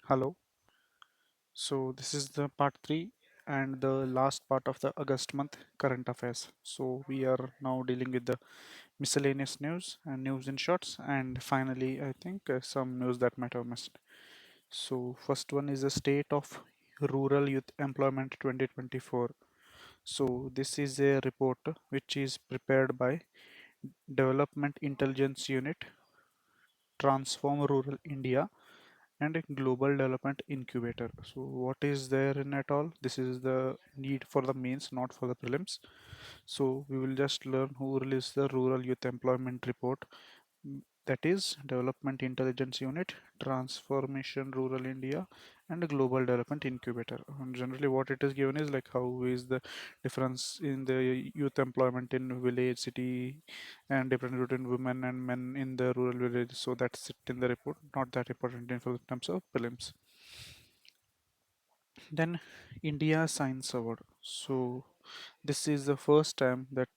Hello. So this is the part 3 and the last part of the August month current affairs. So we are now dealing with the miscellaneous news and news in shorts, and finally I think some news that might have missed. So first one is the state of rural youth employment 2024. So this is a report which is prepared by Development Intelligence Unit, Transform Rural India, and a global development incubator. So what is there in at all? This is the need for the mains, not for the prelims. So we will just learn who released the rural youth employment report. That is Development Intelligence Unit, Transformation Rural India, and a Global Development Incubator. And generally, what it is given is like how is the difference in the youth employment in village, city, and difference between women and men in the rural villages. So that's it in the report. Not that important in for terms of prelims. Then India Science Award. So this is the first time that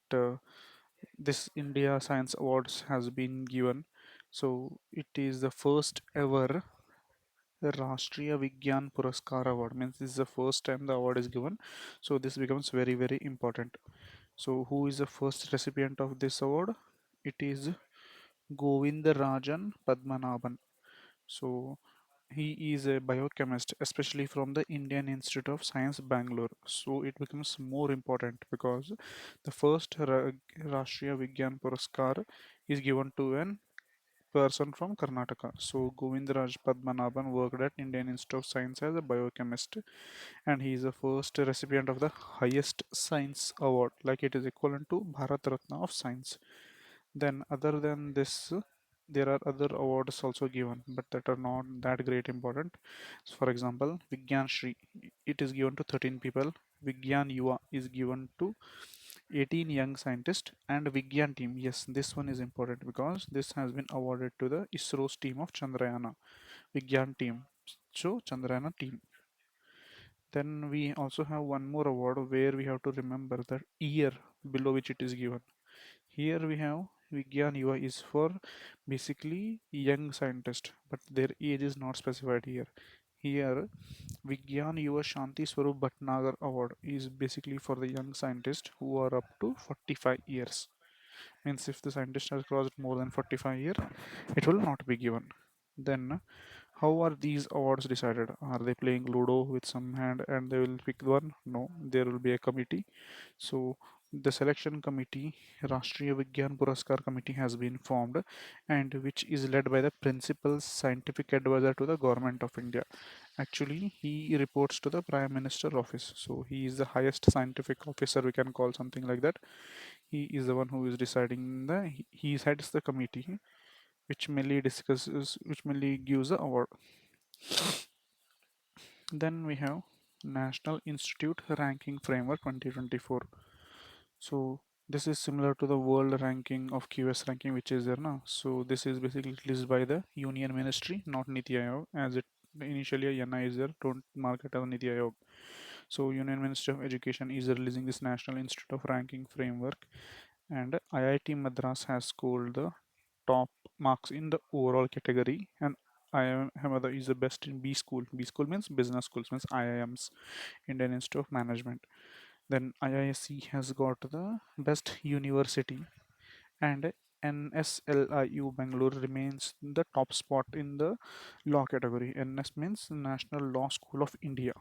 this India Science Awards has been given. So it is the first ever Rashtriya Vigyan Puraskar Award. Means this is the first time the award is given. So this becomes very important. So who is the first recipient of this award? It is Govinda Rajan Padmanabhan. So he is a biochemist, especially from the Indian Institute of Science, Bangalore. So it becomes more important because the first Rashtriya Vigyan Puraskar is given to an person from Karnataka. So Govindraj Padmanabhan worked at Indian Institute of Science as a biochemist, and he is the first recipient of the highest science award, like it is equivalent to Bharat Ratna of Science. Then, other than this, there are other awards also given, but that are not that great important. So for example, Vigyan Shri, it is given to 13 people. Vigyan Yuva is given to 18 young scientists, and Vigyan team. Yes, this one is important because this has been awarded to the ISRO's team of Chandrayana. Vigyan team. So Chandrayana team. Then we also have one more award where we have to remember the year below which it is given. Here we have Vigyan Yuva is for basically young scientist, but their age is not specified here. Here, Vigyan Yuva Shanti Swarup Bhatnagar Award is basically for the young scientists who are up to 45 years. Means if the scientist has crossed more than 45 years, it will not be given. Then how are these awards decided? Are they playing Ludo with some hand and they will pick one? No, there will be a committee. So the selection committee, Rashtriya Vigyan Puraskar committee, has been formed, and which is led by the principal scientific advisor to the government of India. Actually, he reports to the Prime Minister office. So he is the highest scientific officer, we can call something like that. He is the one who is deciding he heads the committee which mainly gives the award. Then we have National Institute Ranking Framework 2024. So this is similar to the world ranking of QS ranking which is there now. So this is basically released by the Union Ministry, not Niti Aayog, as it initially a NI is there. Don't mark it as Niti Aayog. So Union Ministry of Education is releasing this National Institute of Ranking Framework, and IIT Madras has scored the top marks in the overall category, and IIM Ahmedabad is the best in B school. B school means business schools, means IIMs, Indian Institute of Management. Then IISc has got the best university, and NSLIU Bangalore remains the top spot in the law category. NS means National Law School of India.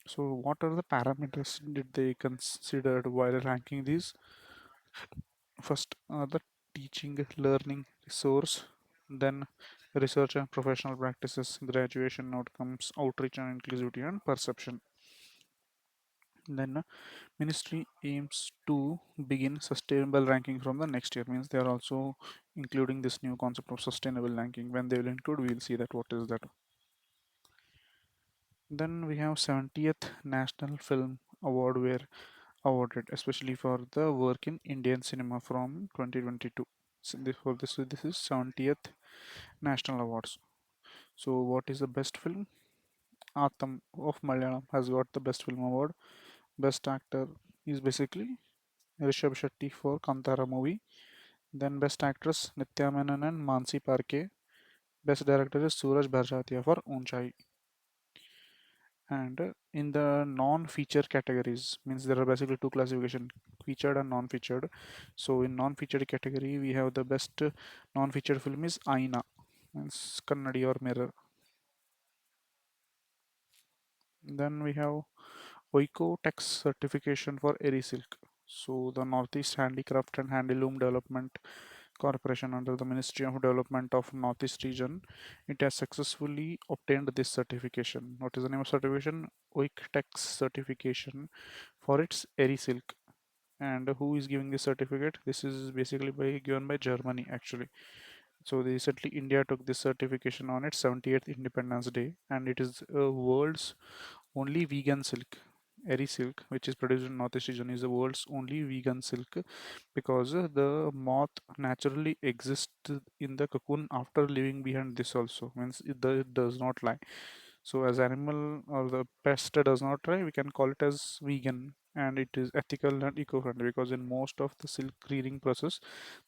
So, what are the parameters did they consider while ranking these? First, the teaching learning resource, then research and professional practices, graduation outcomes, outreach and inclusivity, and perception. Then, ministry aims to begin sustainable ranking from the next year. Means they are also including this new concept of sustainable ranking. When they will include, we will see that what is that. Then we have 70th National Film Award where awarded especially for the work in Indian cinema from 2022. So this is 70th National Awards. So what is the best film? Atam of Malayalam has got the best film award. Best actor is basically Rishabh Shetty for Kantara movie. Then best actress Nitya Menon and Mansi Parke. Best director is Suraj Bharjatiya for Unchai. And in the non-feature categories, means there are basically two classification, featured and non-featured. So in non-featured category, we have the best non-featured film is Aina, means Kannadi or Mirror. Then we have Oiko Tax certification for Eri Silk. So the Northeast Handicraft and Handloom Development Corporation under the Ministry of Development of Northeast region, it has successfully obtained this certification. What is the name of certification? Oiktex certification for its Eri Silk. And who is giving this certificate? This is basically given by Germany actually. So recently India took this certification on its 78th Independence Day, and it is world's only vegan silk. Eri silk, which is produced in Northeast region, is the world's only vegan silk because the moth naturally exists in the cocoon after leaving behind this also. Means it does not lie. So as animal or the pest does not lie, we can call it as vegan, and it is ethical and eco-friendly because in most of the silk rearing process,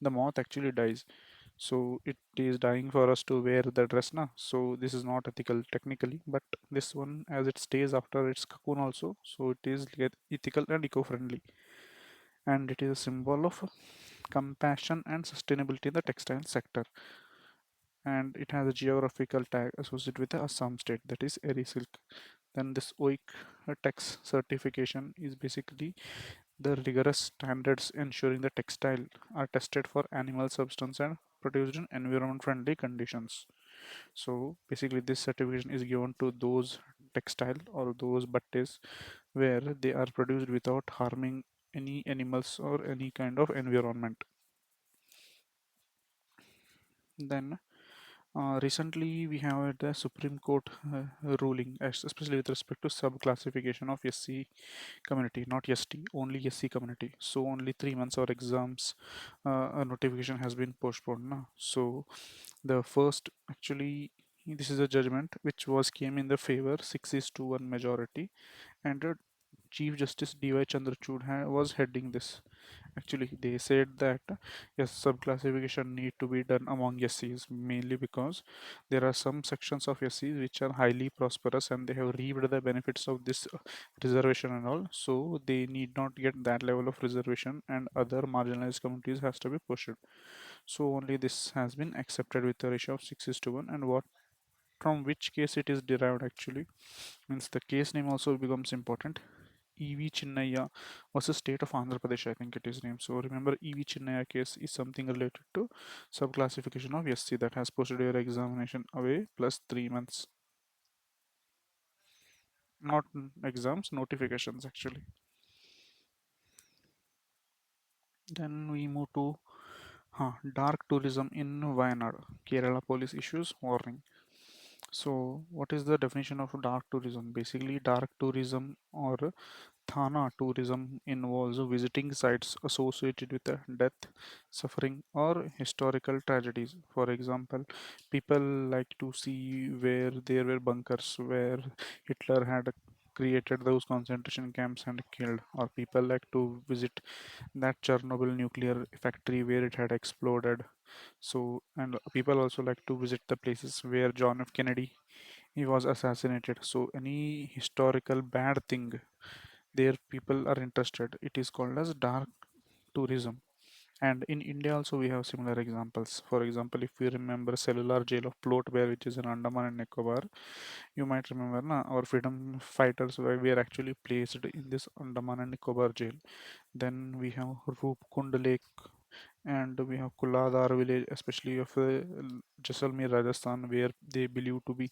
the moth actually dies, so it is dying for us to wear the dress now. So this is not ethical technically, but this one, as it stays after its cocoon also, so it is ethical and eco-friendly, and it is a symbol of compassion and sustainability in the textile sector. And it has a geographical tag associated with the Assam state, that is Eri silk. Then this OIC tax certification is basically the rigorous standards ensuring the textile are tested for animal substance and produced in environment friendly conditions. So basically this certification is given to those textile or those buttes where they are produced without harming any animals or any kind of environment. Then recently we have the Supreme Court ruling, especially with respect to sub-classification of SC community, not ST, only SC community. So only 3 months or exams a notification has been postponed now. So the first actually, this is a judgment which was came in the favor 6 is to 1 majority, and Chief Justice D.Y. Chandrachud was heading this. Actually, they said that yes, subclassification need to be done among SCs mainly because there are some sections of SCs which are highly prosperous and they have reaped the benefits of this reservation and all. So they need not get that level of reservation, and other marginalized communities has to be pushed. So only this has been accepted with a ratio of 6 is to 1, and what from which case it is derived actually means the case name also becomes important. E.V. Chinnaya was a state of Andhra Pradesh, I think it is named. So remember, E.V. Chinnaya case is something related to subclassification of SC that has posted your examination away plus 3 months. Not exams, notifications actually. Then we move to dark tourism in Wayanad. Kerala police issues warning. So, what is the definition of dark tourism? Basically, dark tourism or Thana tourism involves visiting sites associated with death, suffering, or historical tragedies. For example, people like to see where there were bunkers where Hitler had created those concentration camps and killed, or people like to visit that Chernobyl nuclear factory where it had exploded. So, and people also like to visit the places where John F. Kennedy he was assassinated. So, any historical bad thing there people are interested, it is called as dark tourism. And in India also we have similar examples. For example, if you remember cellular jail of Port Bear, which is in Andaman and Nicobar, you might remember na, our freedom fighters were actually placed in this Andaman and Nicobar jail. Then we have Roopkund Lake, and we have Kuladar village, especially of Jaisalmer, Rajasthan, where they believe to be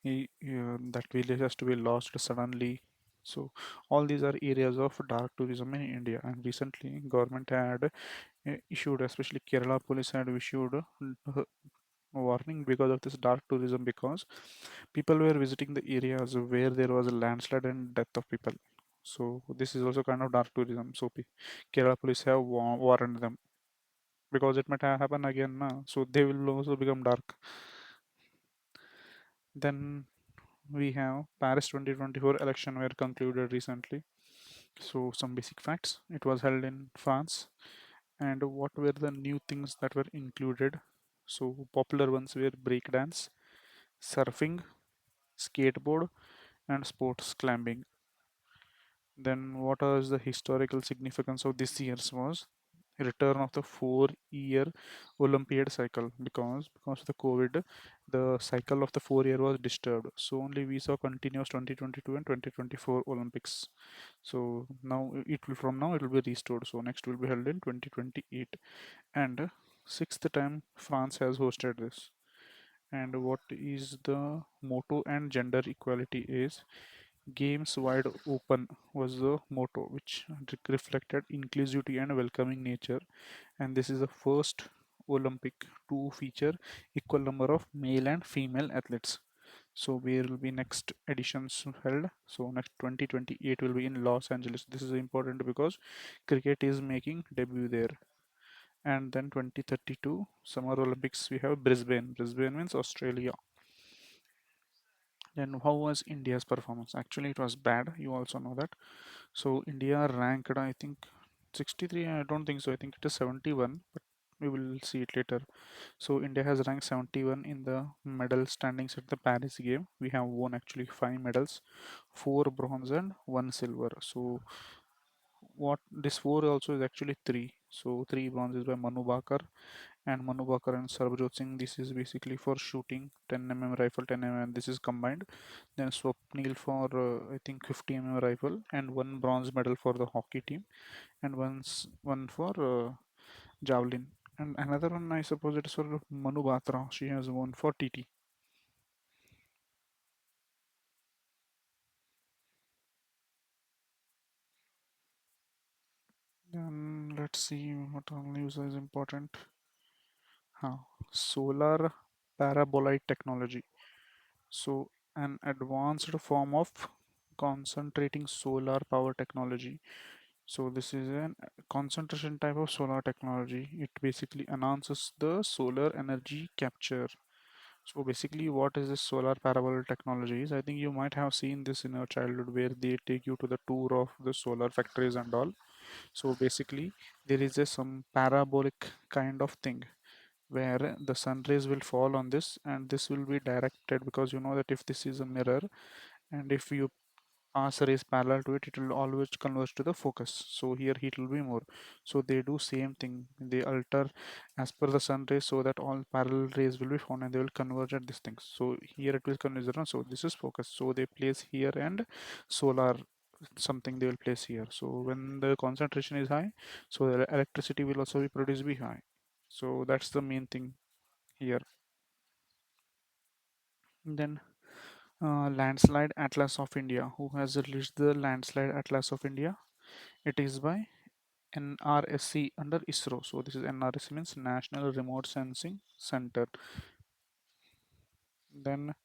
that village has to be lost suddenly. So all these are areas of dark tourism in India, and recently government had issued, especially Kerala police had issued a warning because of this dark tourism, because people were visiting the areas where there was a landslide and death of people. So this is also kind of dark tourism. So Kerala police have warned them because it might happen again now. So they will also become dark. Then we have Paris 2024 election were concluded recently. So some basic facts. It was held in France, and what were the new things that were included? So popular ones were breakdance, surfing, skateboard, and sports climbing. Then what was the historical significance of this year's was return of the 4 year Olympiad cycle, because of the COVID, the cycle of the 4 year was disturbed. So only we saw continuous 2022 and 2024 Olympics. So now it will, from now it will be restored. So next will be held in 2028, and sixth time France has hosted this. And what is the motto and gender equality is Games Wide Open was the motto, which reflected inclusivity and welcoming nature. And this is the first Olympic to feature equal number of male and female athletes. So where will be next editions held? So next 2028 will be in Los Angeles. This is important because cricket is making debut there. And then 2032 Summer Olympics we have Brisbane. Brisbane means Australia. Then how was India's performance? Actually, it was bad. You also know that. So India ranked, I think, 63. I don't think so. I think it is 71, but we will see it later. So India has ranked 71 in the medal standings at the Paris game. We have won actually five medals, four bronze and one silver. So what this four also is actually three. So three bronzes by Manu Bakar and Manu Bakar and Sarbjot Singh. This is basically for shooting 10 rifle, 10 This is combined. Then Swapnil for I think 50 rifle and one bronze medal for the hockey team and one for javelin. And another one I suppose it is for Manu Batra. She has won for TT. Then let's see what all news is important. Huh. Solar paraboloid technology. So an advanced form of concentrating solar power technology. So this is a concentration type of solar technology. It basically enhances the solar energy capture. So basically what is this solar parabolic technology is, I think you might have seen this in your childhood where they take you to the tour of the solar factories and all. So basically there is a some parabolic kind of thing where the sun rays will fall on this, and this will be directed, because you know that if this is a mirror and if you pass rays parallel to it, it will always converge to the focus. So here it will be more. So they do same thing, they alter as per the sun rays so that all parallel rays will be found and they will converge at this thing. So here it will converge around, so this is focus, so they place here, and solar something they will place here. So when the concentration is high, so the electricity will also be produced be high. So that's the main thing here. Then landslide atlas of India. Who has released the landslide atlas of India? It is by NRSC under ISRO. So this is NRSC means National Remote Sensing Center. Then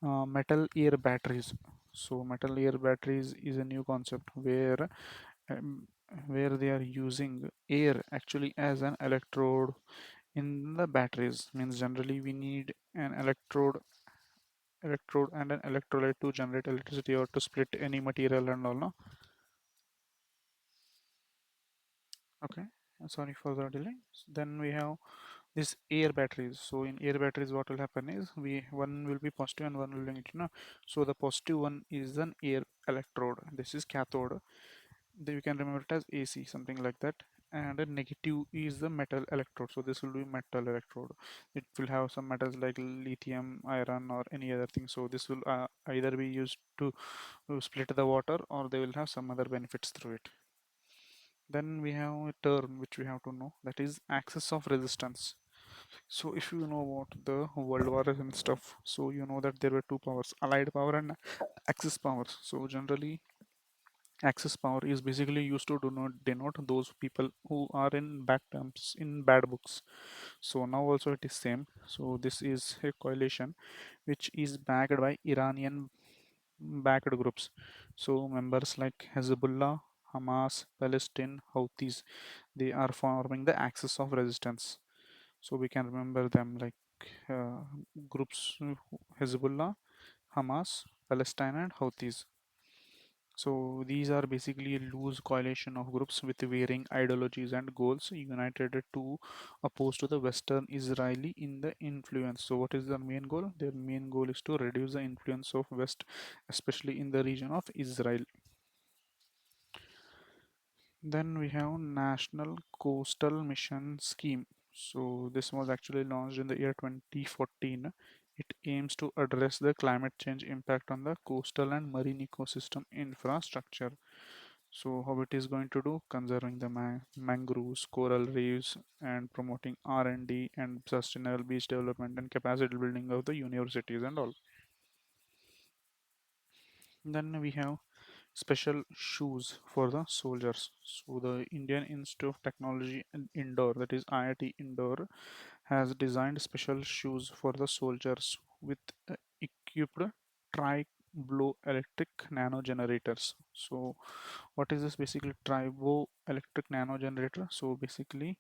metal air batteries. So metal air batteries is a new concept um, where they are using air actually as an electrode in the batteries. Means generally we need an electrode and an electrolyte to generate electricity or to split any material and all, no? Okay, sorry for the delay. Then we have this air batteries. So in air batteries what will happen is, we one will be positive and one will be negative, no? So the positive one is an air electrode, this is cathode. Then we can remember it as AC, something like that. And a negative is the metal electrode, so this will be metal electrode. It will have some metals like lithium, iron, or any other thing. So this will either be used to split the water, or they will have some other benefits through it. Then we have a term which we have to know, that is axis of resistance. So if you know about the world wars and stuff, so you know that there were two powers, allied power and axis powers. So generally axis power is basically used to denote those people who are in bad terms in bad books. So now also it is same. So this is a coalition which is backed by Iranian backed groups. So members like Hezbollah, Hamas, Palestine, Houthis, they are forming the axis of resistance. So we can remember them like uh, groups Hezbollah, Hamas, Palestine, and Houthis. So these are basically a loose coalition of groups with varying ideologies and goals united to oppose to the Western Israeli in the influence. So what is their main goal? Their main goal is to reduce the influence of West, especially in the region of Israel. Then we have National Coastal Mission Scheme. So this was actually launched in the year 2014. It aims to address the climate change impact on the coastal and marine ecosystem infrastructure. So how it is going to do? Conserving the mangroves, coral reefs, and promoting R&D and sustainable beach development and capacity building of the universities and all. Then we have special shoes for the soldiers. So the Indian Institute of Technology and Indore, that is IIT Indore, has designed special shoes for the soldiers with equipped tri-blow electric nano generators. So what is this basically tribo electric nano generator? So basically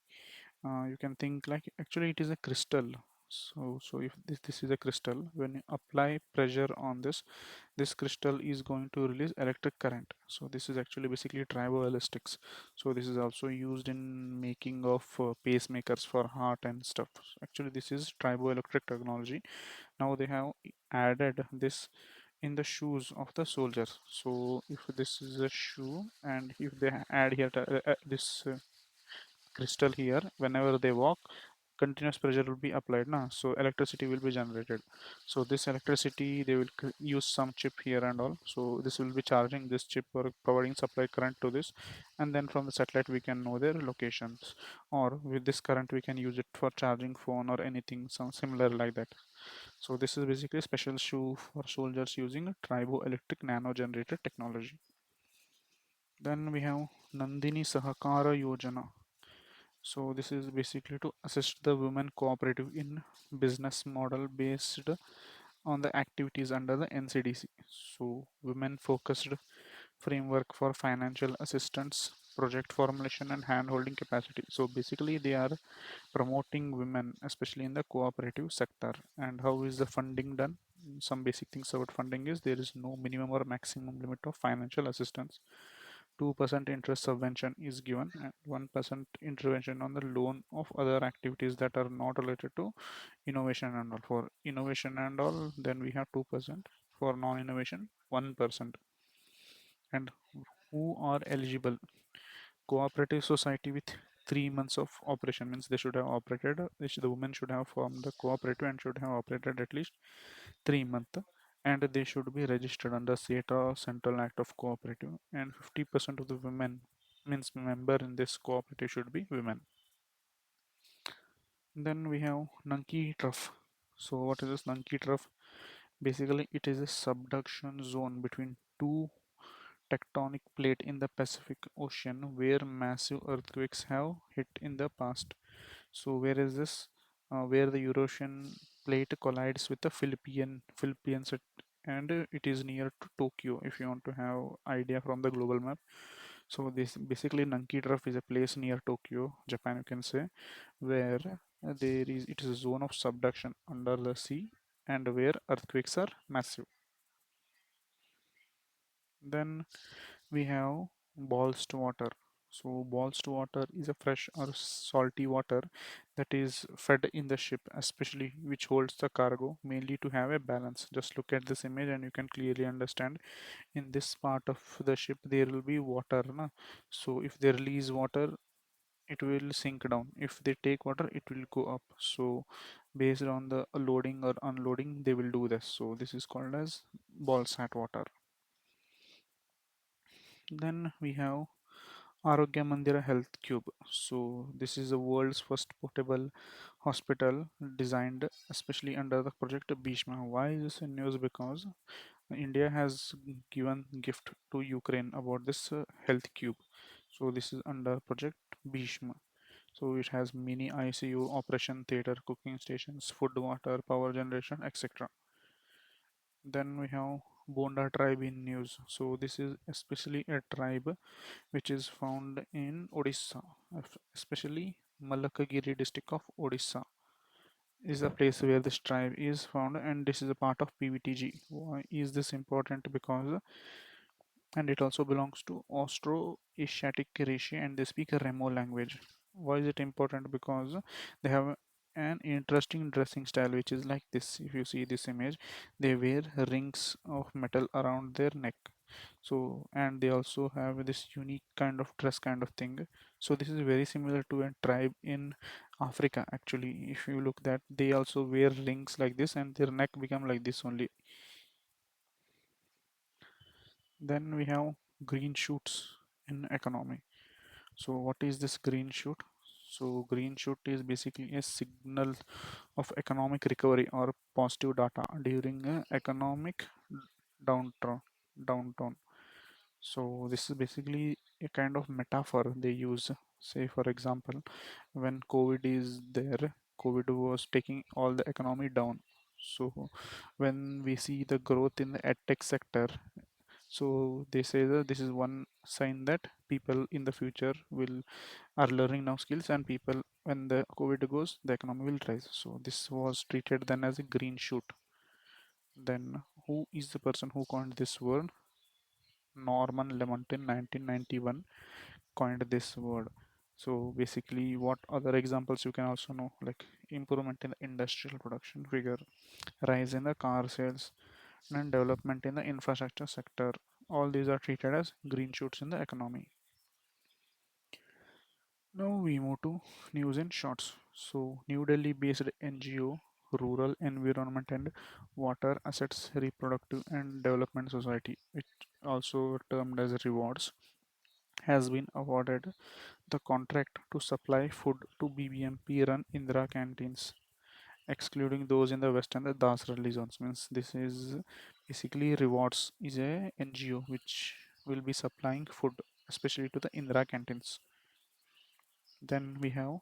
you can think like actually it is a crystal. So if this is a crystal, when you apply pressure on this crystal is going to release electric current. So this is actually basically triboelastics. So this is also used in making of pacemakers for heart and stuff. Actually this is triboelectric technology. Now they have added this in the shoes of the soldiers. So if this is a shoe and if they add here this crystal here, whenever they walk continuous pressure will be applied now, so electricity will be generated. So this electricity they will use some chip here and all, so this will be charging this chip or providing supply current to this, and then from the satellite we can know their locations, or with this current we can use it for charging phone or anything some similar like that. So this is basically a special shoe for soldiers using a triboelectric nano generator technology. Then we have Nandini Sahakara Yojana. So this is basically to assist the women cooperative in business model based on the activities under the NCDC. So women focused framework for financial assistance, project formulation and hand holding capacity. So basically they are promoting women especially in the cooperative sector. And how is the funding done? Some basic things about funding is there is no minimum or maximum limit of financial assistance. 2% interest subvention is given and 1% intervention on the loan of other activities that are not related to innovation and all. For innovation and all, then we have 2%. For non-innovation, 1%. And who are eligible? Cooperative society with 3 months of operation means they should have operated, the women should have formed the cooperative and should have operated at least 3 months, and they should be registered under SETA Central Act of Cooperative, and 50% of the women means member in this cooperative should be women. Then we have Nanki Trough. So what is this Nanki Trough? Basically it is a subduction zone between two tectonic plate in the Pacific Ocean where massive earthquakes have hit in the past. So where is this? Where the Eurasian plate collides with the Philippines, and it is near to Tokyo. If you want to have idea from the global map, so this basically Nanki Trough is a place near Tokyo, Japan. You can say where there is it is a zone of subduction under the sea, and where earthquakes are massive. Then we have balls to water. So balls to water is a fresh or salty water that is fed in the ship, especially which holds the cargo, mainly to have a balance. Just look at this image and you can clearly understand in this part of the ship there will be water, na? So if they release water it will sink down, if they take water it will go up. So based on the loading or unloading they will do this. So this is called as ballsat water. Then we have Arogya Mandira Health Cube. So this is the world's first portable hospital designed especially under the project Bhishma. Why is this in news? Because India has given gift to Ukraine about this health cube. So this is under project Bhishma. So it has mini ICU, operation theater, cooking stations, food, water, power generation, etc. Then we have Bonda tribe in news. So this is especially a tribe which is found in Odisha, especially Malakagiri district of Odisha is the place where this tribe is found, and this is a part of PVTG. Why is this important? Because and it also belongs to Austro-Asiatic Rishi, and they speak a Remo language. Why is it important? Because they have an interesting dressing style, which is like this. If you see this image, they wear rings of metal around their neck. So, and they also have this unique kind of dress kind of thing. So this is very similar to a tribe in Africa. Actually, if you look that, they also wear rings like this, and their neck become like this only. Then we have green shoots in economy. So what is this green shoot? So green shoot is basically a signal of economic recovery or positive data during a economic downturn. Downturn. So this is basically a kind of metaphor they use. Say for example, when COVID is there, COVID was taking all the economy down. So when we see the growth in the edtech sector, so they say that this is one sign that people in the future will are learning now skills, and people, when the COVID goes, the economy will rise. So this was treated then as a green shoot. Then who is the person who coined this word? Norman Lemont in 1991 coined this word. So basically, what other examples you can also know, like improvement in the industrial production figure, rise in the car sales, and development in the infrastructure sector. All these are treated as green shoots in the economy. Now we move to news in shorts. So New Delhi based NGO Rural Environment and Water Assets Reproductive and Development Society, which also termed as rewards, has been awarded the contract to supply food to BBMP run Indira canteens, excluding those in the west and the Dasrali zones. Means this is basically rewards is a NGO which will be supplying food especially to the Indira canteens. Then we have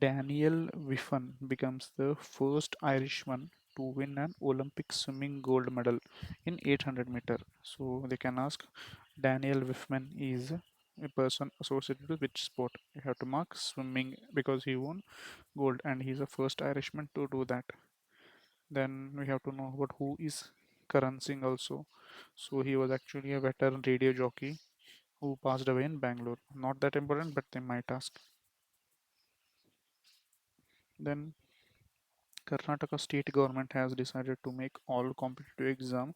Daniel Wiffen becomes the first Irishman to win an Olympic swimming gold medal in 800 meter. So they can ask, Daniel Wiffman is a person associated with which sport? You have to mark swimming because he won gold and he's the first Irishman to do that. Then we have to know about who is Karan Singh also. So he was actually a veteran radio jockey who passed away in Bangalore. Not that important, but they might ask. Then Karnataka state government has decided to make all competitive exam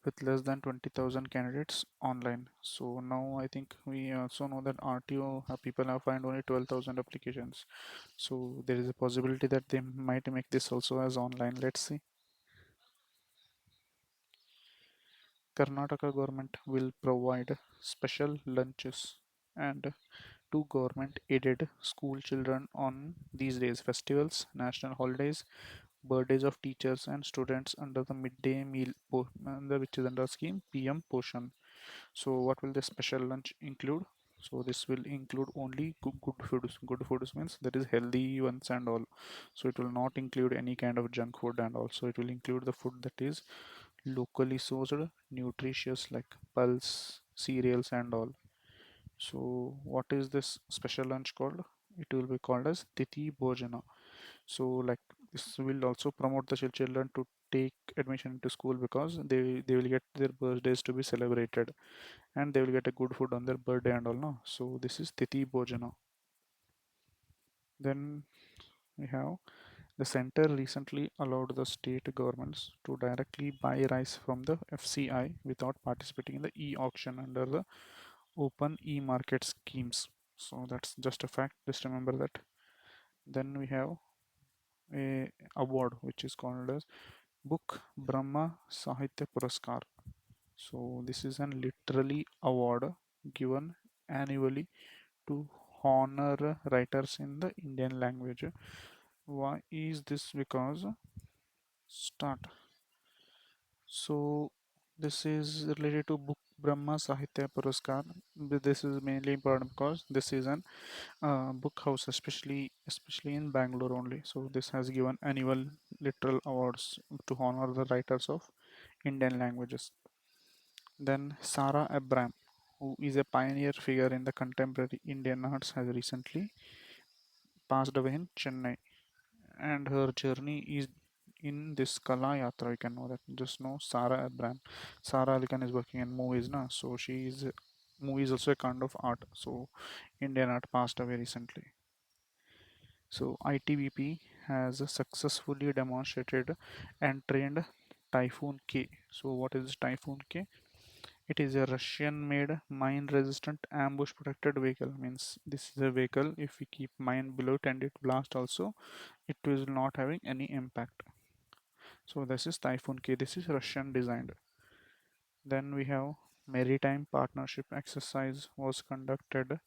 with less than 20,000 candidates online. So now I think we also know that RTO people have found only 12,000 applications. So there is a possibility that they might make this also as online. Let's see. Karnataka government will provide special lunches and to government aided school children on these days, festivals, national holidays, birthdays of teachers and students under the midday meal which is under scheme PM Poshan. So what will the special lunch include? So this will include only good foods. Good foods means that is healthy ones and all. So it will not include any kind of junk food, and also it will include the food that is locally sourced, nutritious like pulse, cereals and all. So what is this special lunch called? It will be called as Titi Bhojana. So like this will also promote the children to take admission into school because they will get their birthdays to be celebrated, and they will get a good food on their birthday and all, no? So this is Titi Bhojana. Then we have the center recently allowed the state governments to directly buy rice from the FCI without participating in the e-auction under the open e-market schemes. So that's just a fact, just remember that. Then we have a award which is called as Book Brahma Sahitya Puraskar. So this is an literally award given annually to honor writers in the Indian language. Why is this? Because start. So this is related to Book Brahma Sahitya Puraskar. This is mainly important because this is an book house, especially in Bangalore only. So this has given annual literal awards to honor the writers of Indian languages. Then Sarah Abram, who is a pioneer figure in the contemporary Indian arts, has recently passed away in Chennai, and her journey is in this Kala Yatra, you can know that. Just know Sara Abraham. Sara Ali Khan is working in movies, na. So she is movie is also a kind of art. So Indian art passed away recently. So ITBP has successfully demonstrated and trained Typhoon K. So what is Typhoon K? It is a Russian-made mine-resistant ambush-protected vehicle. Means this is a vehicle. If we keep mine below it and it blast also, it will not having any impact. So this is Typhoon K. This is Russian designed. Then we have maritime partnership exercise was conducted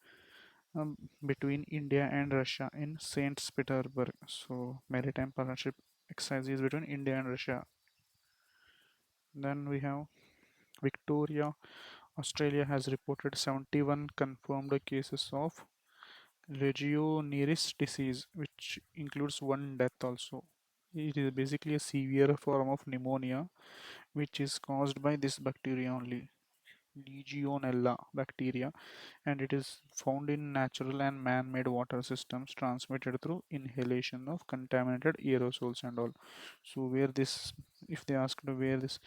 between India and Russia in Saint Petersburg. So maritime partnership exercise is between India and Russia. Then we have Victoria. Australia has reported 71 confirmed cases of Legionnaires disease, which includes one death also. It is basically a severe form of pneumonia which is caused by this bacteria only, Legionella bacteria, and it is found in natural and man-made water systems transmitted through inhalation of contaminated aerosols and all. So where this, if they asked where this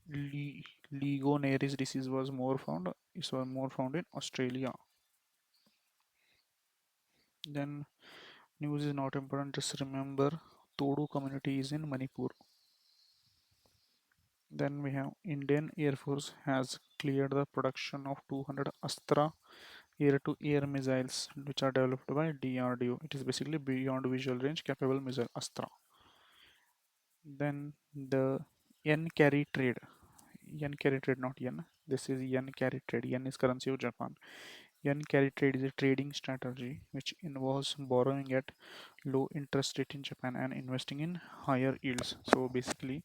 Le- Legionnaires disease was more found, it was more found in Australia. Then news is not important, just remember Todu community is in Manipur. Then we have Indian Air Force has cleared the production of 200 Astra air-to-air missiles which are developed by DRDO. It is basically beyond visual range capable missile Astra. Then the yen carry trade. Yen carry trade, not yen. This is yen carry trade. Yen is currency of Japan. Yen carry trade is a trading strategy which involves borrowing at low interest rate in Japan and investing in higher yields. So basically,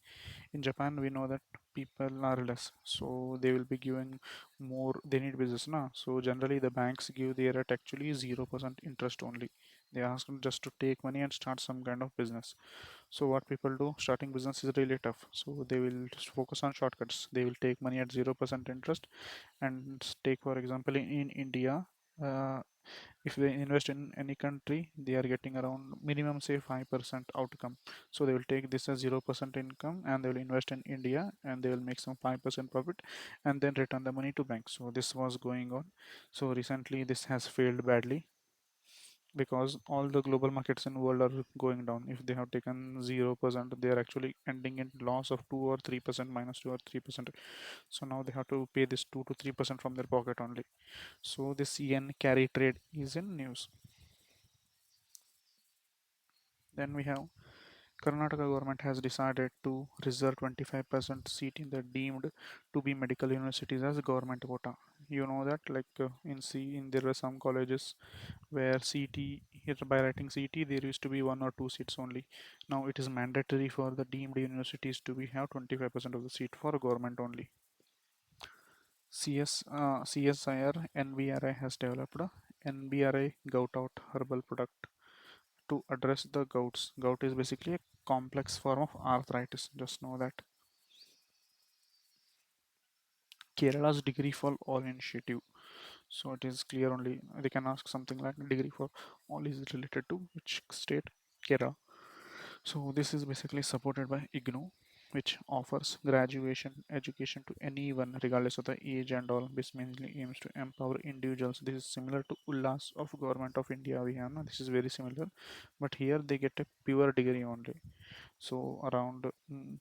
in Japan, we know that people are less, so they will be giving more. They need business, na. So generally, the banks give their at actually 0% interest only. They ask them just to take money and start some kind of business. So what people do, starting business is really tough. So they will just focus on shortcuts. They will take money at 0% interest and take, for example, in India. Uh, if they invest in any country, they are getting around minimum say 5% outcome. So they will take this as 0% income and they will invest in India and they will make some 5% profit and then return the money to bank. So this was going on. So recently this has failed badly because all the global markets in the world are going down. If they have taken 0%, they are actually ending in loss of 2 or 3%, minus 2 or 3%. So now they have to pay this 2 to 3% from their pocket only. So this yen carry trade is in news. Then we have Karnataka government has decided to reserve 25% seat in the deemed to be medical universities as government quota. You know that in C in there were some colleges where CT here by writing CT there used to be one or two seats only. Now it is mandatory for the deemed universities to be have 25% of the seat for government only. CSIR NBRI has developed a NBRI gout out herbal product to address the gouts. Gout is basically a complex form of arthritis. Just know that. Kerala's degree for all initiative. So it is clear only they can ask something like degree for all is related to which state? Kerala. So this is basically supported by IGNOU, which offers graduation education to anyone regardless of the age and all. This mainly aims to empower individuals. This is similar to Ullas of Government of India we have. No? This is very similar, but here they get a pure degree only. So around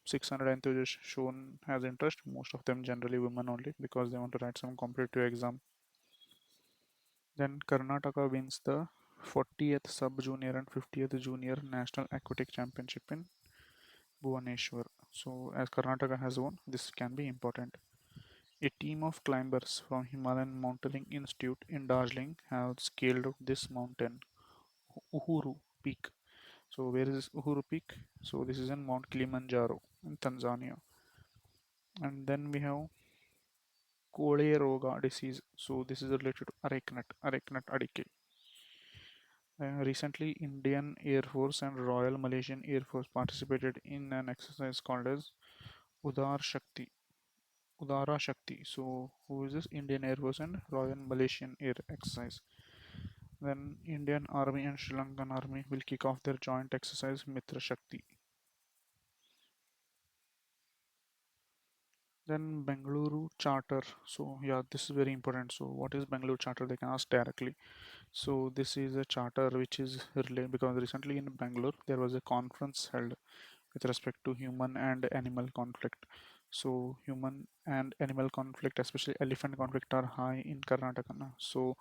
600 enthusiasts shown has interest. Most of them generally women only because they want to write some competitive exam. Then Karnataka wins the 40th Sub Junior and 50th Junior National Aquatic Championship in Bhubaneswar. So as Karnataka has won, this can be important. A team of climbers from Himalayan Mountaineering Institute in Darjeeling have scaled this mountain, Uhuru Peak. So where is this Uhuru Peak? So this is in Mount Kilimanjaro in Tanzania. And then we have Kole Roga disease. So this is related to arecanut adike. Recently, Indian Air Force and Royal Malaysian Air Force participated in an exercise called as Udar Shakti. Udara Shakti. So, who is this? Indian Air Force and Royal Malaysian Air exercise. Then, Indian Army and Sri Lankan Army will kick off their joint exercise Mitra Shakti. Then Bengaluru Charter. So yeah, this is very important. So what is Bengaluru Charter? They can ask directly. So this is a charter which is related because recently in Bangalore there was a conference held with respect to human and animal conflict. So human and animal conflict, especially elephant conflict, are high in Karnataka now. So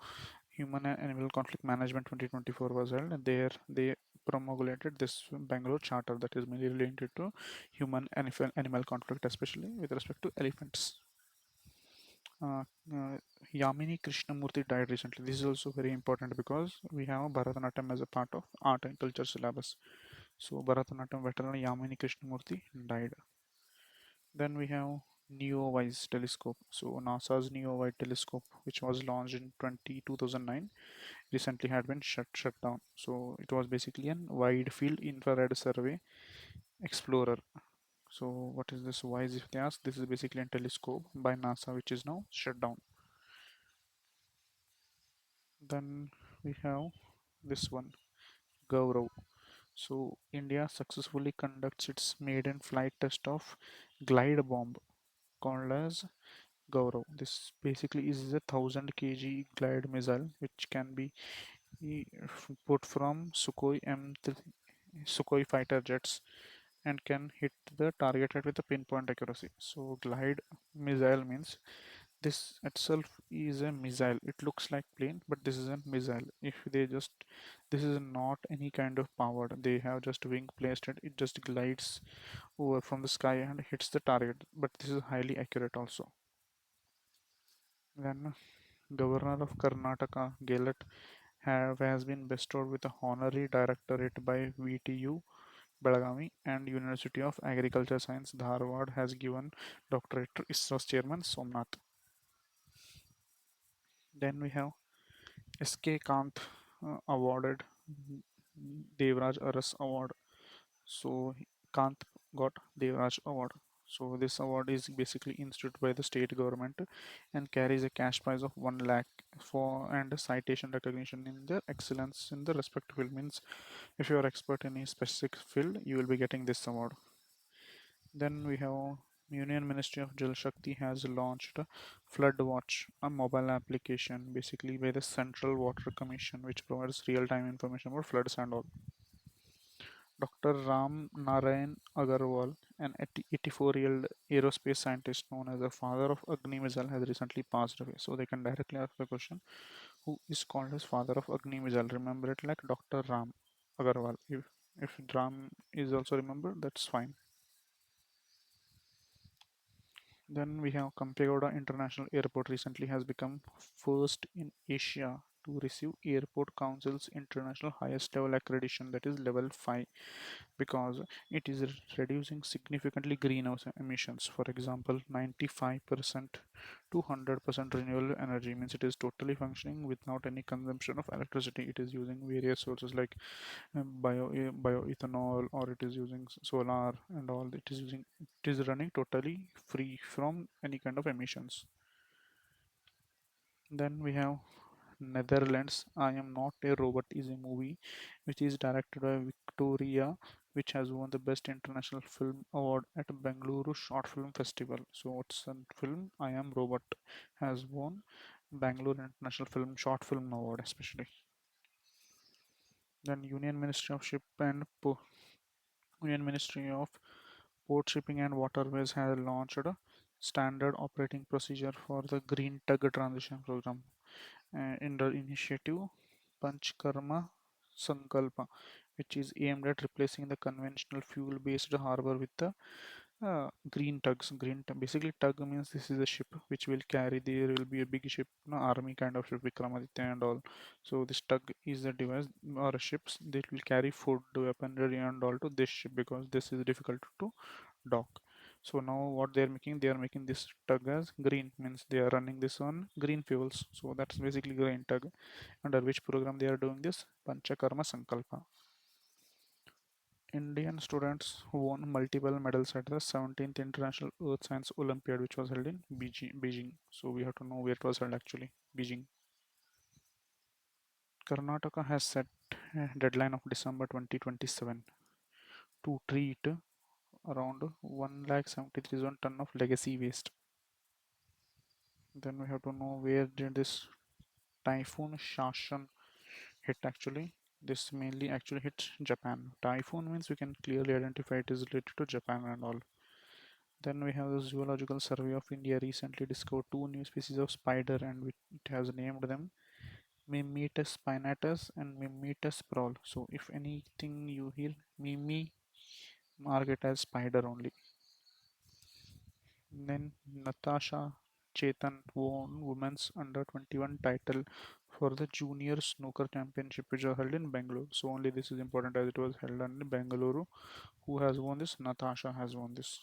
human and animal conflict management 2024 was held, and there they promulgated this Bangalore charter that is mainly related to human and animal conflict, especially with respect to elephants. uh, uh, Yamini Krishnamurthy died recently. This is also very important because we have Bharatanatyam as a part of art and culture syllabus. So Bharatanatyam veteran Yamini Krishnamurthy died. Then we have NEOWISE telescope. So NASA's NEOWISE telescope, which was launched in 2009, recently had been shut down. So it was basically an wide field infrared survey explorer. So what is this WISE if they ask? This is basically a telescope by NASA which is now shut down. Then we have this one, Gaurav. So India successfully conducts its maiden flight test of glide bomb called as Gaurav. This basically is a 1000 kg glide missile which can be put from Sukhoi fighter jets and can hit the target with a pinpoint accuracy. So glide missile means this itself is a missile. It looks like plane, but this is a missile. If they just, this is not any kind of powered. They have just wing placed it. It just glides over from the sky and hits the target. But this is highly accurate also. Then Governor of Karnataka, Gehlot, has been bestowed with a honorary doctorate by VTU Belagavi and University of Agriculture Science Dharwad has given doctorate to ISRO's chairman Somnath. Then we have SK Kant awarded Devraj Aras Award. So Kant got Devraj Award. So this award is basically instituted by the state government and carries a cash prize of 1 lakh for and a citation recognition in their excellence in the respective field. Means if you are expert in a specific field, you will be getting this award. Then we have Union Ministry of Jal Shakti has launched Flood Watch, a mobile application basically by the Central Water Commission, which provides real-time information about floods and all. Dr. Ram Narayan Agarwal, an 84-year-old aerospace scientist known as the father of Agni missile, has recently passed away. So they can directly ask the question, who is called as father of Agni missile? Remember it like Dr. Ram Agarwal. If Ram is also remembered, that's fine. Then we have Kampegoda International Airport recently has become first in Asia to receive Airport Council's international highest level accreditation, that is level 5, because it is reducing significantly greenhouse emissions. For example, 95% to 100% renewable energy means it is totally functioning without any consumption of electricity. It is using various sources like bioethanol, or it is using solar and all. It is running totally free from any kind of emissions. Then we have Netherlands. I Am Not a Robot is a movie which is directed by Victoria, which has won the Best International Film Award at Bengaluru Short Film Festival. So it's a film I Am Robot has won Bangalore International Film Short Film Award especially. Then Union Ministry of Port Shipping and Waterways has launched a standard operating procedure for the Green Tug Transition Program in the initiative Panchkarma Sankalpa, which is aimed at replacing the conventional fuel-based harbor with the green tugs. Basically, tug means this is a ship which will carry. There will be a big ship, no, army kind of ship, Vikramaditya and all. So this tug is a device or a ships that will carry food, weaponry and all to this ship because this is difficult to dock. So now what they are making this tug as green, means they are running this on green fuels. So that's basically green tug. Under which program they are doing this? Panchakarma Sankalpa. Indian students won multiple medals at the 17th International Earth Science Olympiad, which was held in Beijing. So we have to know where it was held actually. Beijing. Karnataka has set a deadline of December 2027 to treat around 1,73,000 ton of legacy waste. Then we have to know where did this typhoon Shashan hit actually. This mainly actually hit Japan. Typhoon means we can clearly identify it is related to Japan and all. Then we have the Zoological Survey of India recently discovered two new species of spider and it has named them Mimetus spinatus and Mimetus prawl. So if anything you hear Mimi, mark it as spider only. Then Natasha Chetan won Women's Under 21 title for the Junior Snooker Championship, which was held in Bangalore. So only this is important as it was held in Bangalore. Who has won this? Natasha has won this.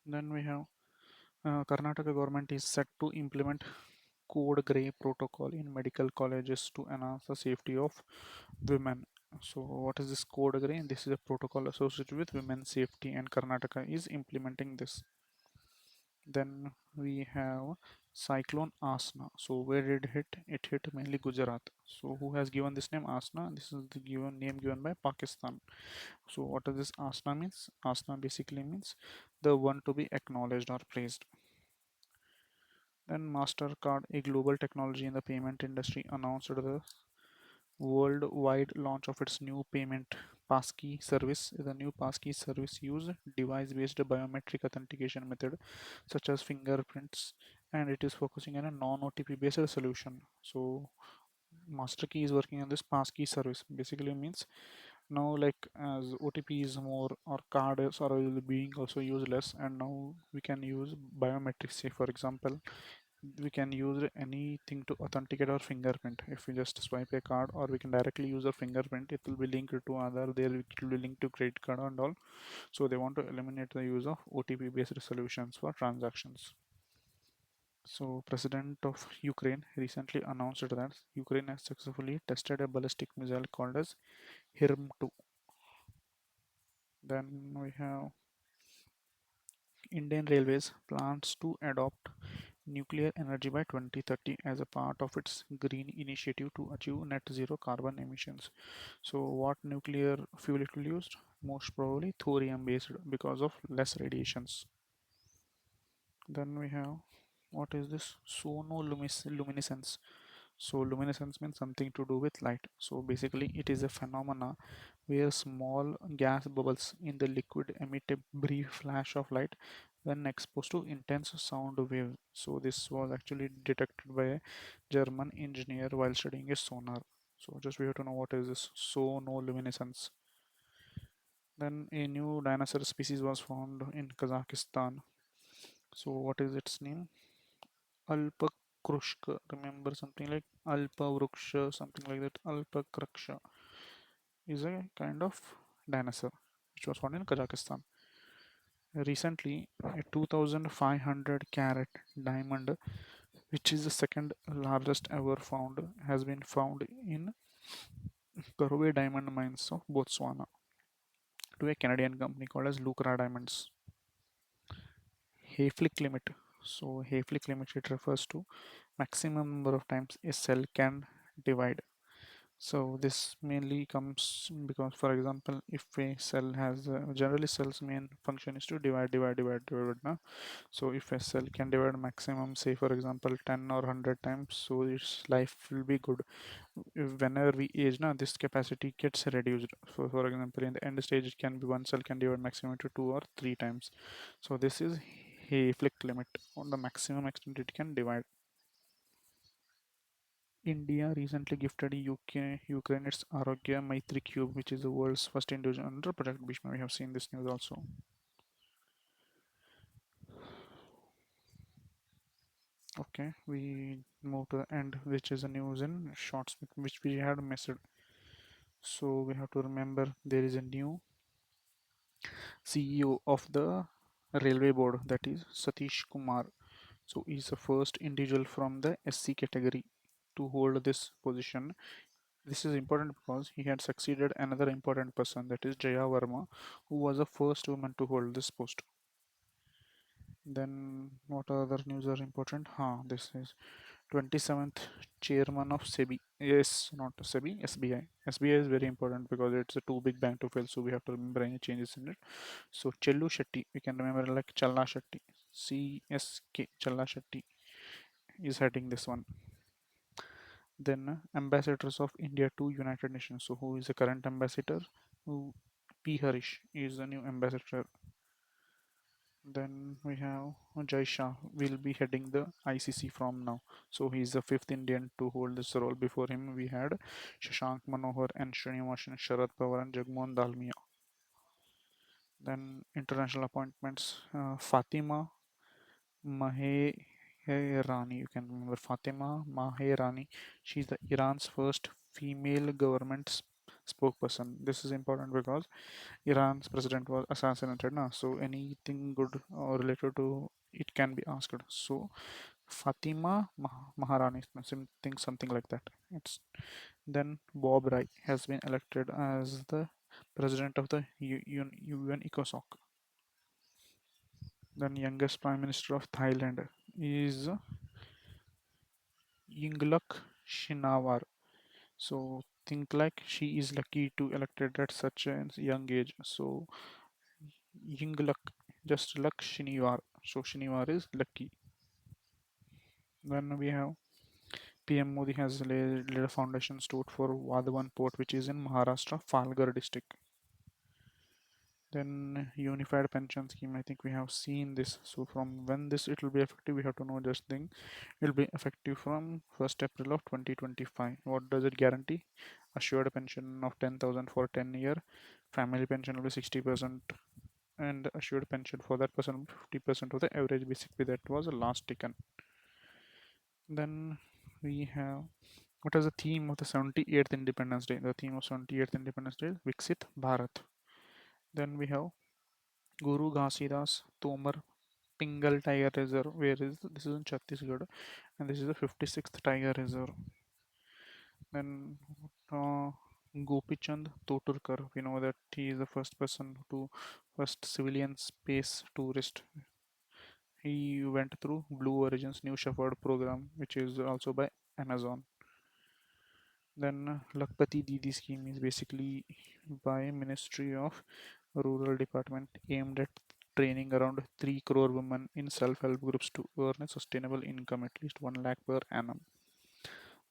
Then we have Karnataka government is set to implement Code Grey protocol in medical colleges to enhance the safety of women. So what is this Code Grey? This is a protocol associated with women's safety, and Karnataka is implementing this. Then we have Cyclone Asna. So where did it hit? It hit mainly Gujarat. So who has given this name Asna? This is the given name given by Pakistan. So what does this Asna means? Asna basically means the one to be acknowledged or praised. Then MasterCard, a global technology in the payment industry, announced the worldwide launch of its new payment passkey service. The new passkey service use device-based biometric authentication method such as fingerprints, and it is focusing on a non-OTP based solution. So MasterKey is working on this passkey service. Basically means now like as OTP is more or cards are being also used less, and now we can use biometrics. Say for example, we can use anything to authenticate our fingerprint. If we just swipe a card, or we can directly use our fingerprint, it will be linked to other, there it will be linked to credit card and all. So they want to eliminate the use of OTP based solutions for transactions. So president of Ukraine recently announced that Ukraine has successfully tested a ballistic missile called as Hirm 2. Then we have Indian Railways plans to adopt nuclear energy by 2030 as a part of its green initiative to achieve net zero carbon emissions. So what nuclear fuel it will use? Most probably thorium based because of less radiations. Then we have, what is this? Sonoluminescence. So luminescence means something to do with light. So basically it is a phenomena where small gas bubbles in the liquid emit a brief flash of light when exposed to intense sound wave. So this was actually detected by a German engineer while studying a sonar. So just we have to know what is this sonoluminescence. Then a new dinosaur species was found in Kazakhstan. So what is its name? Alpakrushka. Remember something like Alpavruksha, something like that. Alpakruksha is a kind of dinosaur which was found in Kazakhstan. Recently, a 2,500 carat diamond, which is the second largest ever found, has been found in Karowe diamond mines of Botswana to a Canadian company called as Lucra Diamonds. Hayflick limit. So Hayflick limit, it refers to maximum number of times a cell can divide. So this mainly comes because, for example, if a cell has generally cell's main function is to divide. Na? So if a cell can divide maximum, say for example 10 or 100 times, so its life will be good. Whenever we age, na, this capacity gets reduced. For example, in the end stage, it can be one cell can divide maximum to 2 or 3 times. So this is Hayflick limit on the maximum extent it can divide. India recently gifted Ukraine its Arogya Maitri Cube, which is the world's first individual under Project Bhishma. We have seen this news also. Okay, we move to the end, which is a news in shorts, which we had missed. So we have to remember there is a new CEO of the railway board, that is Satish Kumar. So he's the first individual from the SC category to hold this position. This is important because he had succeeded another important person, that is Jaya Verma, who was the first woman to hold this post. Then what other news are important? This is 27th chairman of SEBI. Yes, not SEBI, SBI. SBI is very important because it's a too big bank to fail, so we have to remember any changes in it. So Chellu Shetty, we can remember like Challa Shetty. CSK Challa Shetty is heading this one. Then ambassadors of India to United Nations. So who is the current ambassador? Who P Harish is the new ambassador. Then we have Jai Shah will be heading the ICC from now. So he is the fifth Indian to hold this role. Before him, we had Shashank Manohar and Srinivasan Sharad Pawar and Jagmohan Dalmia. Then international appointments: Fatima Maherani. You can remember Fatima Maherani. She's the Iran's first female government spokesperson. This is important because Iran's president was assassinated now, so anything good related to it can be asked. So Fatima Maharani, something like that. It's then Bob Rai has been elected as the president of the UN ECOSOC. Then youngest prime minister of Thailand is Yingluck Shinawatra. So think like she is lucky to elected at such a young age. So Yingluck, just luck Shiniwar. So Shiniwar is lucky. Then we have PM Modi has laid a foundation stone for Vadhavan Port, which is in Maharashtra, Falghar district. Then unified pension scheme. I think we have seen this. So from when this it will be effective, we have to know just thing. It will be effective from 1st April of 2025. What does it guarantee? Assured pension of 10,000 for 10 year. Family pension will be 60%, and assured pension for that person 50% of the average basic pay that was last taken. Then we have what is the theme of the 78th Independence Day? The theme of 78th Independence Day is Viksit Bharat. Then we have Guru Ghasidas Tomar Pingal Tiger Reserve. Where is this? Is in Chhattisgarh, and this is the 56th Tiger Reserve. Then Gopichand Toturkar. We know that he is the first person to first civilian space tourist. He went through Blue Origin's New Shepherd program, which is also by Amazon. Then Lakpati Didi scheme is basically by Ministry of Rural Department aimed at training around 3 crore women in self-help groups to earn a sustainable income at least 1 lakh per annum.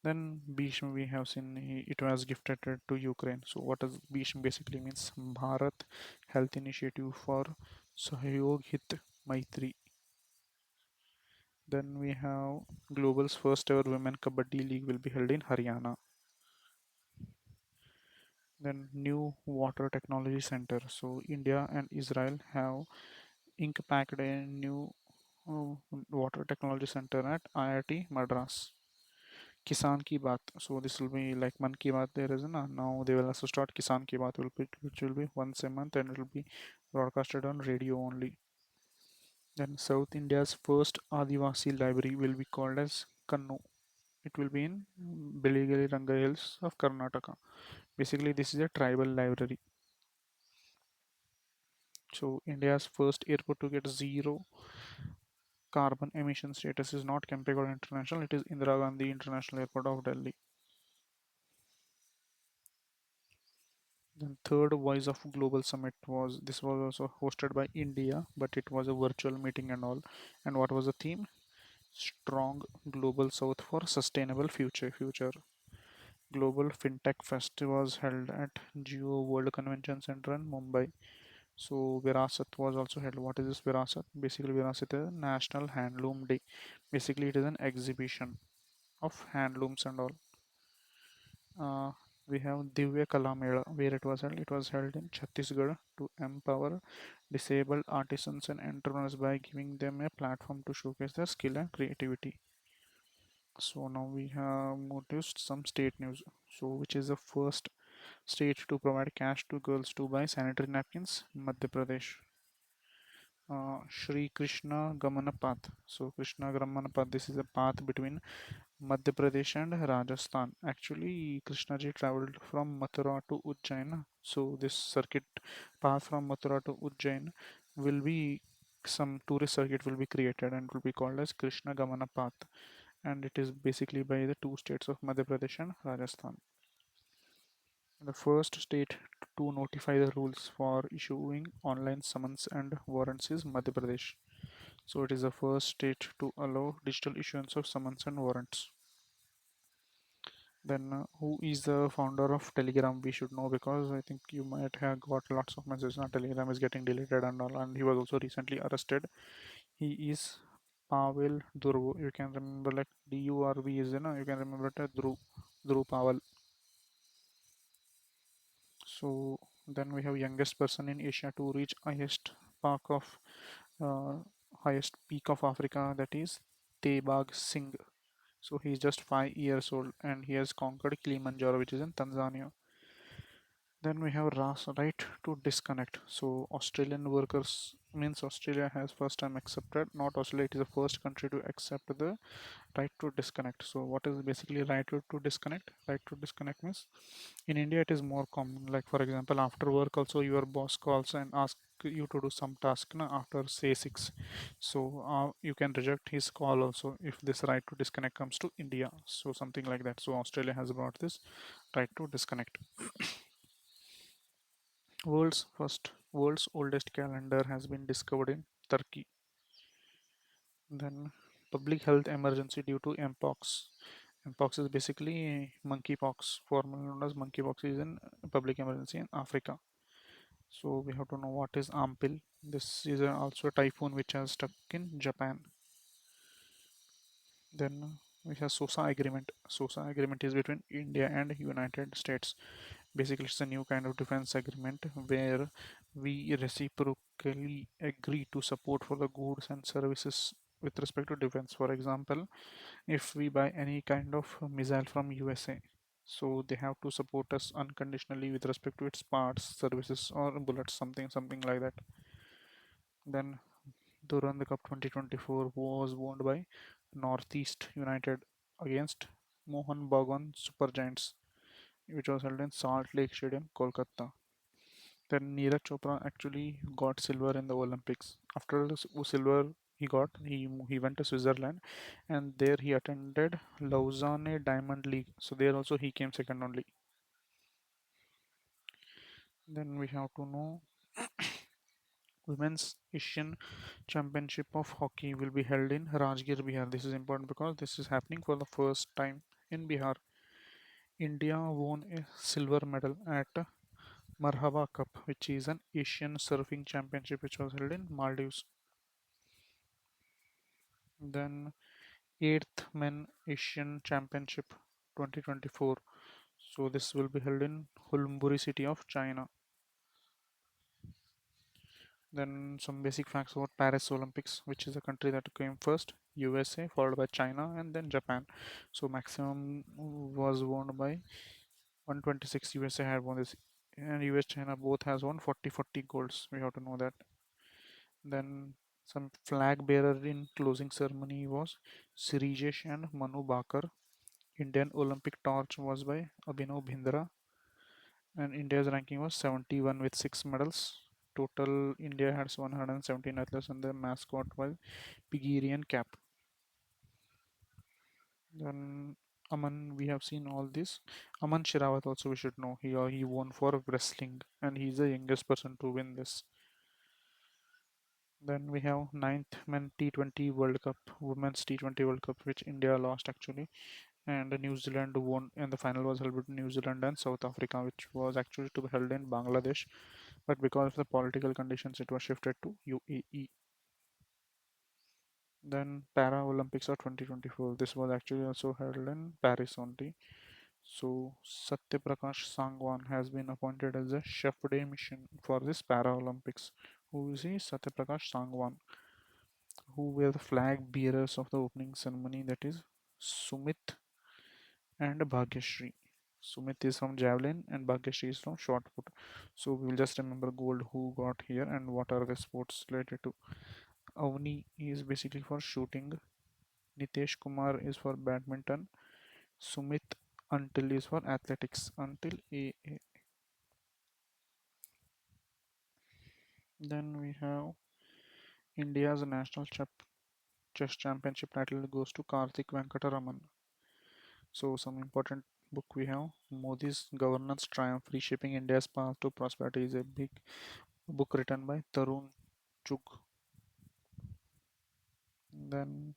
Then Bhishma we have seen it was gifted to Ukraine. So what does Bhishma basically means? Bharat Health Initiative for Sahyog Hit Maitri. Then we have Global's first ever women Kabaddi League will be held in Haryana. Then new water technology center. So India and Israel have ink packed a new uh, water technology center at IIT Madras. Kisan Ki Baat. So this will be like Man Ki Baat there is na. Now they will also start Kisan Ki Baat which will be once a month and it will be broadcasted on radio only. Then South India's first Adivasi library will be called as Kannu. It will be in Beligali Ranga Hills of Karnataka. Basically this is a tribal library. So India's first airport to get zero carbon emission status is not Kempegowda International, it is Indira Gandhi International Airport of Delhi. Then third Voice of Global Summit was also hosted by India, but it was a virtual meeting and all. And what was the theme? Strong Global South for Sustainable Future. Global FinTech Fest was held at Geo World Convention Center in Mumbai. So Virasat was also held. What is this Virasat? Basically, Virasat is a National Handloom Day. Basically, it is an exhibition of handlooms and all. Uh, we have Divya Kala Mela, where it was held. It was held in Chhattisgarh to empower disabled artisans and entrepreneurs by giving them a platform to showcase their skill and creativity. So now we have moved to some state news. So which is the first state to provide cash to girls to buy sanitary napkins? Madhya Pradesh. Shri Krishna Gamana Path. So Krishna Gamana Path. This is a path between Madhya Pradesh and Rajasthan. Actually, Krishnaji traveled from Mathura to Ujjain. So this circuit path from Mathura to Ujjain will be some tourist circuit will be created and will be called as Krishna Gamana Path. And it is basically by the two states of Madhya Pradesh and Rajasthan. The first state to notify the rules for issuing online summons and warrants is Madhya Pradesh. So it is the first state to allow digital issuance of summons and warrants. Then who is the founder of Telegram? We should know because I think you might have got lots of messages that Telegram is getting deleted and all, and he was also recently arrested. He is Pavel Durov. You can remember like DURV is, you can remember that Dhruv Pavel. So then we have youngest person in Asia to reach park of uh, highest peak of Africa, that is Tebag Singh. So he's just 5 years old and he has conquered Kilimanjaro, which is in Tanzania. Then we have RAS, right to disconnect. So Australian workers means Australia has first time accepted, not Australia, it is the first country to accept the right to disconnect. So what is basically right to disconnect? Right to disconnect means in India it is more common. Like for example, after work also your boss calls and asks you to do some task after say 6. So you can reject his call also if this right to disconnect comes to India. So something like that. So Australia has brought this right to disconnect. World's oldest calendar has been discovered in Turkey. Then public health emergency due to mpox. Mpox is basically monkeypox, formerly known as monkeypox, is in public emergency in Africa. So we have to know what is Ampil. This is also a typhoon which has struck in Japan. Then we have SOSA agreement. SOSA agreement is between India and United States. Basically, it's a new kind of defense agreement where we reciprocally agree to support for the goods and services with respect to defense. For example, if we buy any kind of missile from USA, so they have to support us unconditionally with respect to its parts, services, or bullets, something like that. Then Durand Cup 2024 was won by Northeast United against Mohan Bagan Super Giants, which was held in Salt Lake Stadium, Kolkata. Then Neeraj Chopra actually got silver in the Olympics. After the silver he got, he went to Switzerland, and there he attended Lausanne Diamond League. So there also he came second only. Then we have to know Women's Asian Championship of Hockey will be held in Rajgir, Bihar. This is important because this is happening for the first time in Bihar. India won a silver medal at Marhaba Cup, which is an Asian Surfing Championship which was held in Maldives. Then 8th Men Asian Championship 2024. So this will be held in Hulunburi city of China. Then some basic facts about Paris Olympics, which is the country that came first, USA, followed by China, and then Japan. So maximum was won by 126. USA had won this, and US China both has won 40 golds. We have to know that. Then some flag bearer in closing ceremony was Sirijesh and Manu Bakar. Indian Olympic torch was by Abhinav Bhindra, and India's ranking was 71 with 6 medals. Total India has 117 athletes, and the mascot was Pigirian cap. Then Aman, we have seen all this. Aman Shirawat also we should know. He won for wrestling, and he's the youngest person to win this. Then we have ninth Men T20 World Cup, Women's T20 World Cup, which India lost actually, and New Zealand won, and the final was held between New Zealand and South Africa, which was actually to be held in Bangladesh, but because of the political conditions, it was shifted to UAE. Then Para Olympics of 2024. This was actually also held in Paris only. So Satyaprakash Sangwan has been appointed as the chef de mission for this Paralympics. Who is he? Satyaprakash Sangwan, who were the flag bearers of the opening ceremony. That is Sumit and Bhagyashree. Sumit is from javelin and Bhagyashree is from shot put. So we will just remember gold who got here and what are the sports related to. Avni is basically for shooting. Nitesh Kumar is for badminton. Sumit Until is for athletics. Until A. Then we have India's national chess championship title goes to Karthik Venkataraman. So some important book we have Modi's Governance Triumph Reshaping India's Path to Prosperity is a big book written by Tarun Chugh. Then,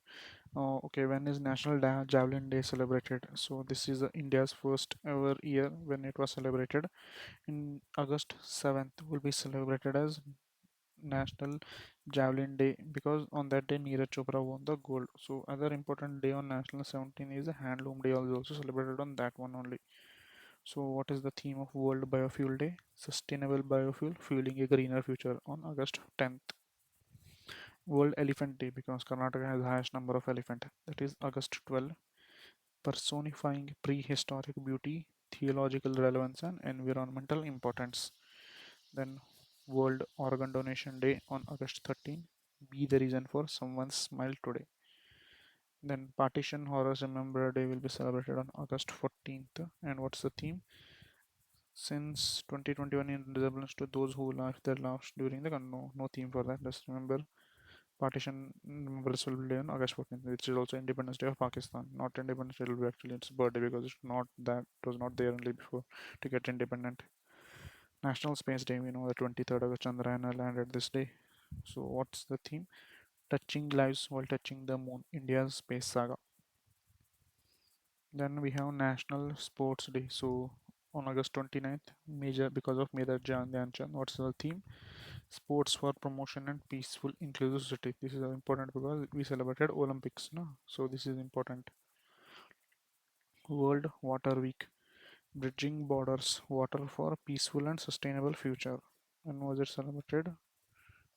okay, when is National Javelin Day celebrated? So this is India's first ever year when it was celebrated. In August 7th will be celebrated as National Javelin Day because on that day Neeraj Chopra won the gold. So other important day on National 17 is a Handloom Day, also celebrated on that one only. So what is the theme of World Biofuel Day? Sustainable biofuel fueling a greener future on August 10th. World Elephant Day because Karnataka has the highest number of elephant. That is August 12th. Personifying prehistoric beauty, theological relevance and environmental importance. Then World Organ Donation Day on August 13th. Be the reason for someone's smile today. Then Partition Horrors Remember Day will be celebrated on August 14th. And what's the theme? Since 2021 in resemblance to those who lost their lives during the gun. No, no theme for that. Just remember Partition Remembrance will be on August 14th, which is also Independence Day of Pakistan. Not Independence Day, it will be actually its birthday because it's not that it was not there only before to get independent. National Space Day, we know the 23rd August Chandrayaan landed this day. So what's the theme? Touching lives while touching the moon, India's space saga. Then we have National Sports Day. So on August 29th, major because of Major Dhyan Chand. What's the theme? Sports for promotion and peaceful inclusive society. This is important because we celebrated Olympics, no? So this is important. World Water Week, bridging borders, water for a peaceful and sustainable future. When was it celebrated?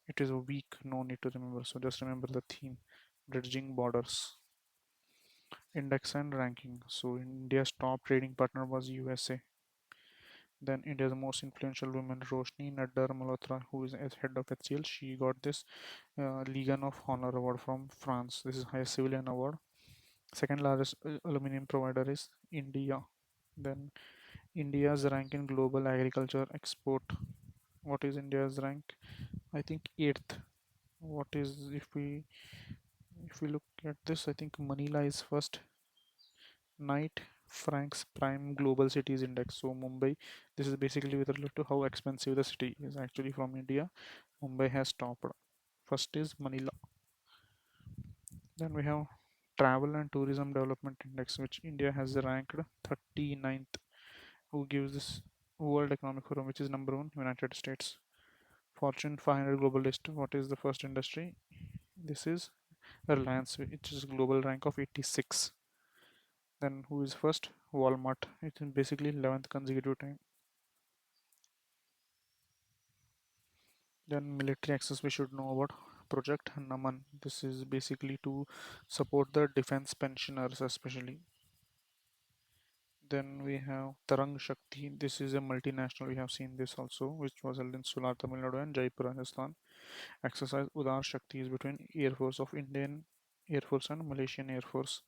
It is a week, no need to remember. So just remember the theme, bridging borders. Index and ranking. So India's top trading partner was USA. Then India's most influential woman, Roshni Naddar Malhotra, who is as head of HCL, she got this Legion of Honor award from France. This is highest civilian award. Second largest aluminum provider is India. Then India's rank in global agriculture export. What is India's rank? I think eighth. What is if we look at this? I think Manila is first. Knight Frank's Prime Global Cities Index. So Mumbai, this is basically with relation to how expensive the city is actually from India. Mumbai has topped. First is Manila. Then we have Travel and Tourism Development Index, which India has ranked 39th. Who gives this World Economic Forum, which is number one, United States. Fortune 500 Global List. What is the first industry? This is Reliance, which is global rank of 86. Then who is first? Walmart. It's basically 11th consecutive time. Then military access we should know about Project Naman. This is basically to support the defense pensioners especially. Then we have Tarang Shakti. This is a multinational. We have seen this also, which was held in Sulat, Tamil Nadu and Jaipur, Rajasthan. Exercise Udar Shakti is between Air Force of Indian Air Force and Malaysian Air Force.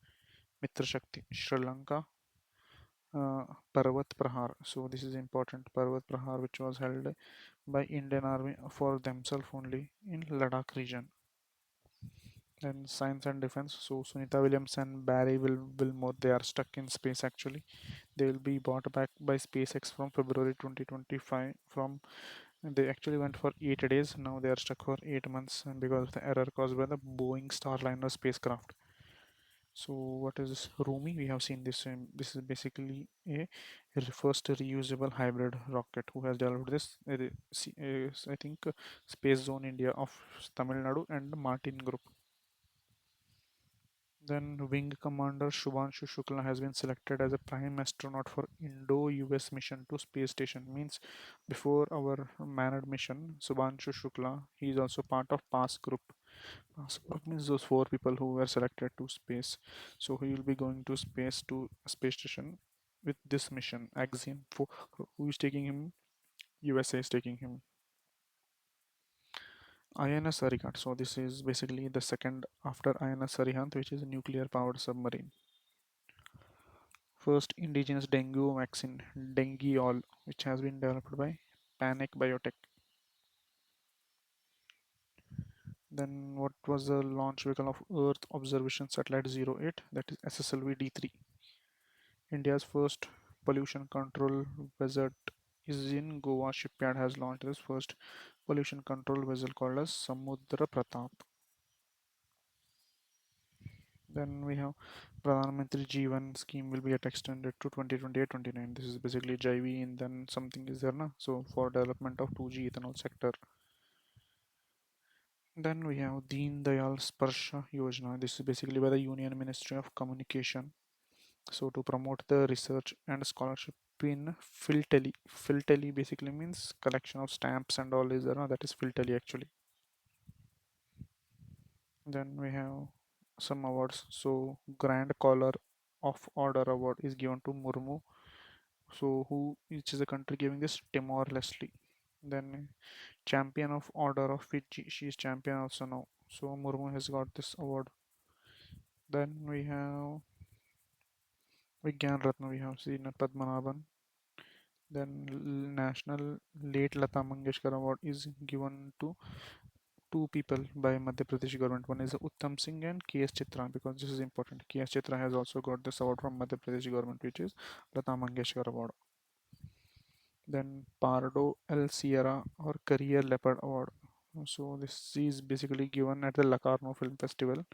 Mitra Shakti, Sri Lanka. Parvat Prahar. So this is important. Parvat Prahar, which was held by Indian Army for themselves only in Ladakh region. Then science and defense. So Sunita Williams and Barry Wilmore, they are stuck in space actually. They will be bought back by SpaceX from February 2025. From they actually went for 8 days. Now they are stuck for 8 months because of the error caused by the Boeing Starliner spacecraft. So what is this Rumi? We have seen this. This is basically a first reusable hybrid rocket who has developed this. I think Space Zone India of Tamil Nadu and Martin Group. Then Wing Commander Shubhanshu Shukla has been selected as a prime astronaut for Indo-US mission to space station. Means before our manned mission, Shubhanshu Shukla, he is also part of PAS group. PAS group means those four people who were selected to space. So he will be going to space to space station with this mission. Axiom, for who is taking him? USA is taking him. INS Arihant. So this is basically the second after INS Arihant, which is a nuclear powered submarine. First indigenous dengue vaccine, Dengiol, which has been developed by Panic Biotech. Then what was the launch vehicle of Earth Observation Satellite 08? That is SSLV-D3. India's first pollution control vessel is in Goa. Shipyard has launched its first pollution control vessel called as Samudra Pratap. Then we have Pradhan Mantri Jeevan scheme will be get extended to 2028-29. This is basically JV and then something is there na. So for development of 2G ethanol sector. Then we have Deen Dayal Sparsha Yojana. This is basically by the Union Ministry of Communication. So to promote the research and scholarship in Philtelly. Philtelly basically means collection of stamps and all is there. No? That is Philtelly actually. Then we have some awards. So Grand Collar of Order Award is given to Murmu. So who which is the country giving this? Timor Leste. Then Champion of Order of Fiji. She is champion also now. So Murmu has got this award. Then we have Vigyan Ratna. We have Srinath Padmanabhan. Then National Late Lata Mangeshkar Award is given to two people by Madhya Pradesh government. One is Uttam Singh and K.S. Chitra because this is important. K.S. Chitra has also got this award from Madhya Pradesh government, which is Lata Mangeshkar Award. Then Pardo El Sierra or Career Leopard Award. So this is basically given at the Locarno Film Festival,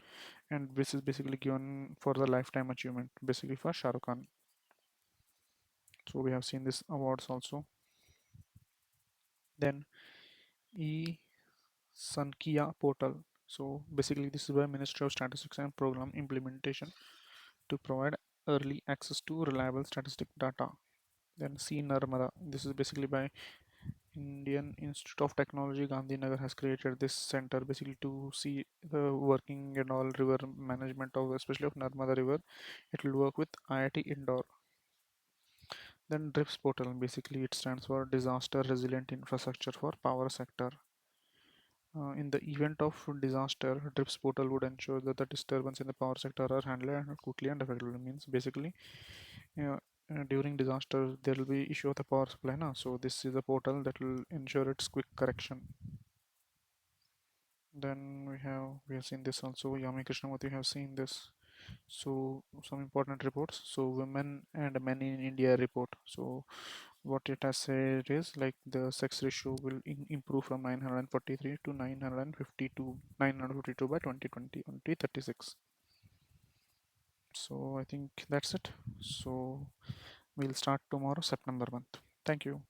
and this is basically given for the lifetime achievement, basically for Shah Rukh Khan. So we have seen this awards also. Then E Sankia portal. So basically this is by Ministry of Statistics and Program Implementation to provide early access to reliable statistic data. Then C Narmada. This is basically by Indian Institute of Technology Gandhinagar has created this center basically to see the working and all river management of especially of Narmada River. It will work with IIT Indore. Then DRIPS portal basically it stands for Disaster Resilient Infrastructure for Power Sector. In the event of disaster, DRIPS portal would ensure that the disturbance in the power sector are handled quickly and effectively. Means basically, uh, during disaster there will be issue of the power supply. Na? So this is a portal that will ensure its quick correction. Then we have seen this also. Yami Krishnamurthy have seen this. So some important reports. So women and men in India report. So what it has said is like the sex ratio will improve from 943 to 952 by 2020 2036. So I think that's it. So we'll start tomorrow September month. Thank you.